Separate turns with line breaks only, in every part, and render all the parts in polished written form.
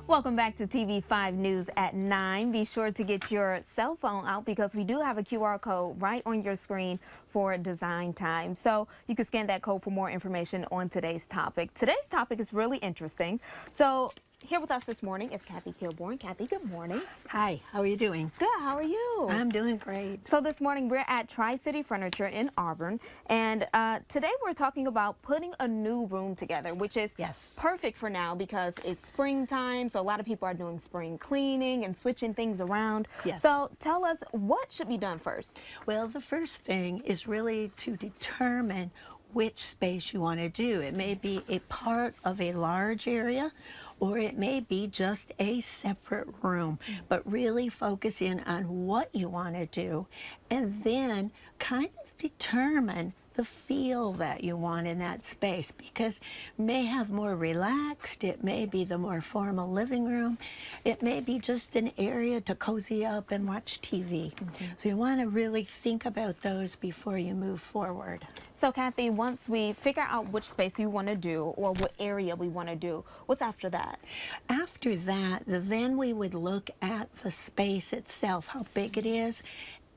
Welcome back to TV5 News at 9. Be sure to get your cell phone out because we do have a QR code right on your screen for Design Time. So you can scan that code for more information on today's topic. Today's topic is really interesting. So here with us this morning is Kathy Kilborn. Kathy, good morning.
Hi, how are you doing?
Good, how are you?
I'm doing great.
So this morning we're at Tri-City Furniture in Auburn, and today we're talking about putting a new room together, which is perfect for now because it's springtime, so a lot of people are doing spring cleaning and switching things around.
Yes.
So tell us, what should be done first?
Well, the first thing is really to determine which space you want to do. It may be a part of a large area, or it may be just a separate room, but really focus in on what you want to do and then kind of determine the feel that you want in that space, because it may have more relaxed, it may be the more formal living room, it may be just an area to cozy up and watch TV. So you want to really think about those before you move forward.
So Kathy, once we figure out which space we want to do or what area we want to do, what's after that?
After that, then we would look at the space itself, how big it is,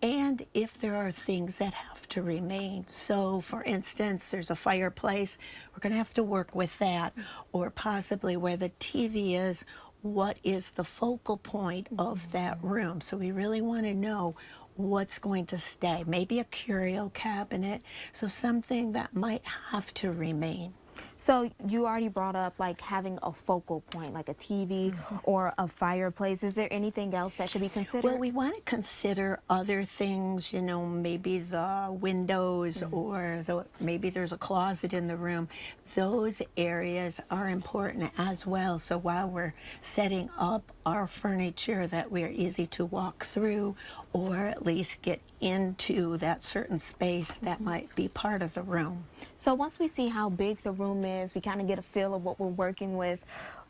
and if there are things that have to remain. So for instance, there's a fireplace, we're going to have to work with that, or possibly where the TV is, what is the focal point of that room. So we really want to know what's going to stay. Maybe a curio cabinet, so something that might have to remain.
So you already brought up like having a focal point, like a TV or a fireplace. Is there anything else that should be considered?
Well, we want to consider other things, you know, maybe the windows or maybe there's a closet in the room. Those areas are important as well. So while we're setting up our furniture, that we're easy to walk through or at least get into that certain space that might be part of the room.
So once we see how big the room is, we kind of get a feel of what we're working with.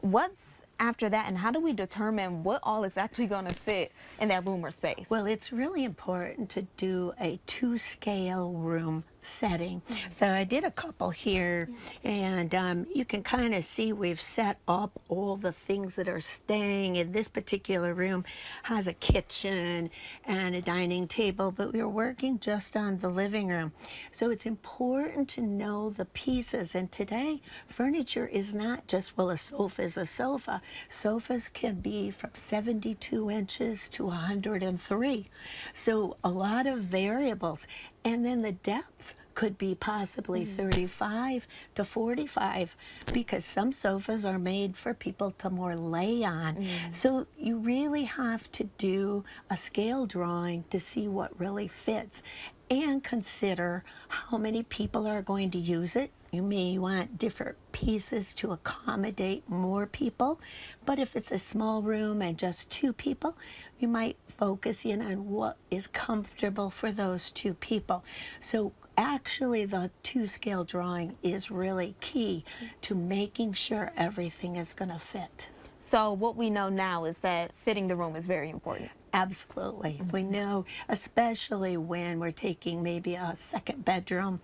What's after that, and how do we determine what all is actually going to fit in that room or space?
Well, it's really important to do a 2-scale room setting. So I did a couple here, and you can kind of see we've set up all the things that are staying. In this particular room has a kitchen and a dining table, but we were working just on the living room. So it's important to know the pieces, and today furniture is not just, well, a sofa is a sofa. Sofas can be from 72 inches to 103. So a lot of variables. And then the depth could be possibly 35 to 45, because some sofas are made for people to more lay on. So you really have to do a scale drawing to see what really fits, and consider how many people are going to use it. You may want different pieces to accommodate more people, but if it's a small room and just 2 people, you might focus in on what is comfortable for those 2 people. So actually the 2-scale drawing is really key to making sure everything is going to fit.
So what we know now is that fitting the room is very important.
Absolutely. We know, especially when we're taking maybe a second bedroom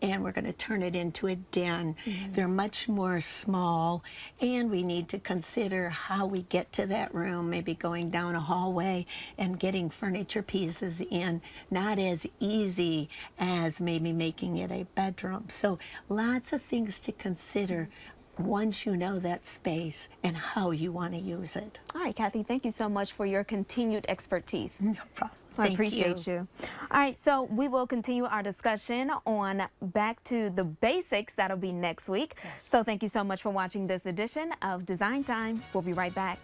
and we're going to turn it into a den. They're much more small, and we need to consider how we get to that room, maybe going down a hallway and getting furniture pieces in, not as easy as maybe making it a bedroom. So lots of things to consider once you know that space and how you want to use it.
All right, Kathy, thank you so much for your continued expertise.
No problem.
I appreciate you. All right, so we will continue our discussion on Back to the Basics. That'll be next week. So thank you so much for watching this edition of Design Time. We'll be right back.